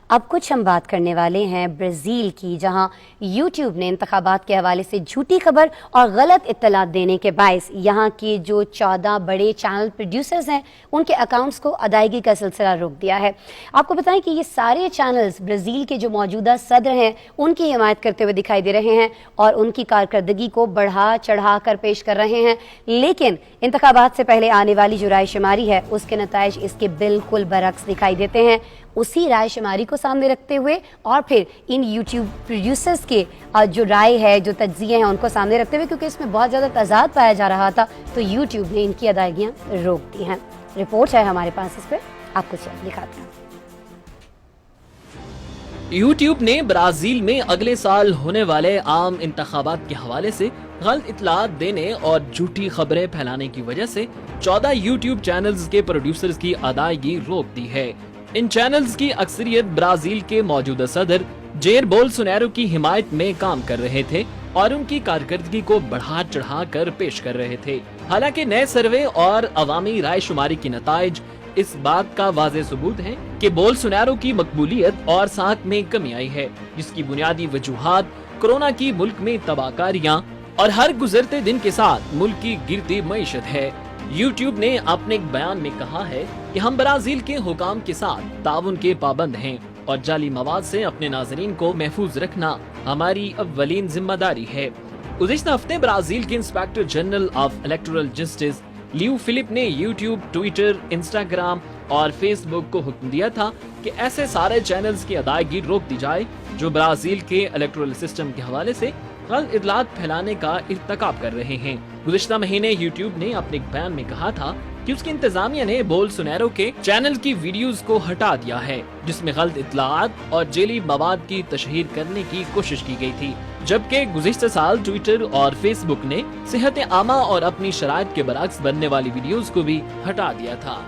اب کچھ ہم بات کرنے والے ہیں برازیل کی، جہاں یوٹیوب نے انتخابات کے حوالے سے جھوٹی خبر اور غلط اطلاعات دینے کے باعث یہاں کے جو 14 بڑے چینل پروڈیوسرز ہیں ان کے اکاؤنٹس کو ادائیگی کا سلسلہ روک دیا ہے۔ آپ کو بتائیں کہ یہ سارے چینلز برازیل کے جو موجودہ صدر ہیں ان کی حمایت کرتے ہوئے دکھائی دے رہے ہیں اور ان کی کارکردگی کو بڑھا چڑھا کر پیش کر رہے ہیں، لیکن انتخابات سے پہلے آنے والی جو رائے شماری ہے اس کے نتائج اس کے بالکل برعکس دکھائی دیتے ہیں۔ اسی رائے شماری کو سامنے رکھتے ہوئے اور پھر ان یوٹیوب پروڈیوسرز کے جو رائے ہے، جو تجزیے ہیں، ان کو سامنے رکھتے ہوئے، کیونکہ اس میں بہت زیادہ تضاد پایا جا رہا تھا، تو یوٹیوب نے ان کی ادائیگیاں روک دی ہیں۔ رپورٹ ہے ہمارے پاس اس پہ، آپ کو دکھاتے ہیں۔ یوٹیوب نے برازیل میں اگلے سال ہونے والے عام انتخابات کے حوالے سے غلط اطلاعات دینے اور جھوٹی خبریں پھیلانے کی وجہ سے 14 یوٹیوب چینلز کے پروڈیوسرز کی ادائیگی روک دی ہے۔ ان چینلز کی اکثریت برازیل کے موجودہ صدر جیر بولسونارو کی حمایت میں کام کر رہے تھے اور ان کی کارکردگی کو بڑھا چڑھا کر پیش کر رہے تھے۔ حالانکہ نئے سروے اور عوامی رائے شماری کے نتائج اس بات کا واضح ثبوت ہے کہ بولسونارو کی مقبولیت اور ساتھ میں کمی آئی ہے، جس کی بنیادی وجوہات کورونا کی ملک میں تباہ کاریاں اور ہر گزرتے دن کے ساتھ ملک کی گرتی معیشت ہے۔ یوٹیوب نے اپنے ایک بیان میں کہا ہے کہ ہم برازیل کے حکام کے ساتھ تعاون کے پابند ہیں اور جعلی مواد سے اپنے ناظرین کو محفوظ رکھنا ہماری اولین ذمہ داری ہے۔ گزشتہ ہفتے برازیل کے inspector general of electoral justice لیو فلپ نے یوٹیوب، ٹویٹر، انسٹاگرام اور فیس بک کو حکم دیا تھا کہ ایسے سارے چینلز کی ادائیگی روک دی جائے جو برازیل کے الیکٹورل سسٹم کے حوالے سے غلط اطلاعات پھیلانے کا ارتکاب کر رہے ہیں۔ گزشتہ مہینے یوٹیوب نے اپنے ایک بیان میں کہا تھا کہ اس کی انتظامیہ نے بولسونارو کے چینل کی ویڈیوز کو ہٹا دیا ہے، جس میں غلط اطلاعات اور جعلی مواد کی تشہیر کرنے کی کوشش کی گئی تھی، جبکہ گزشتہ سال ٹویٹر اور فیس بک نے صحت عامہ اور اپنی شرائط کے برعکس بننے والی ویڈیوز کو بھی ہٹا دیا تھا۔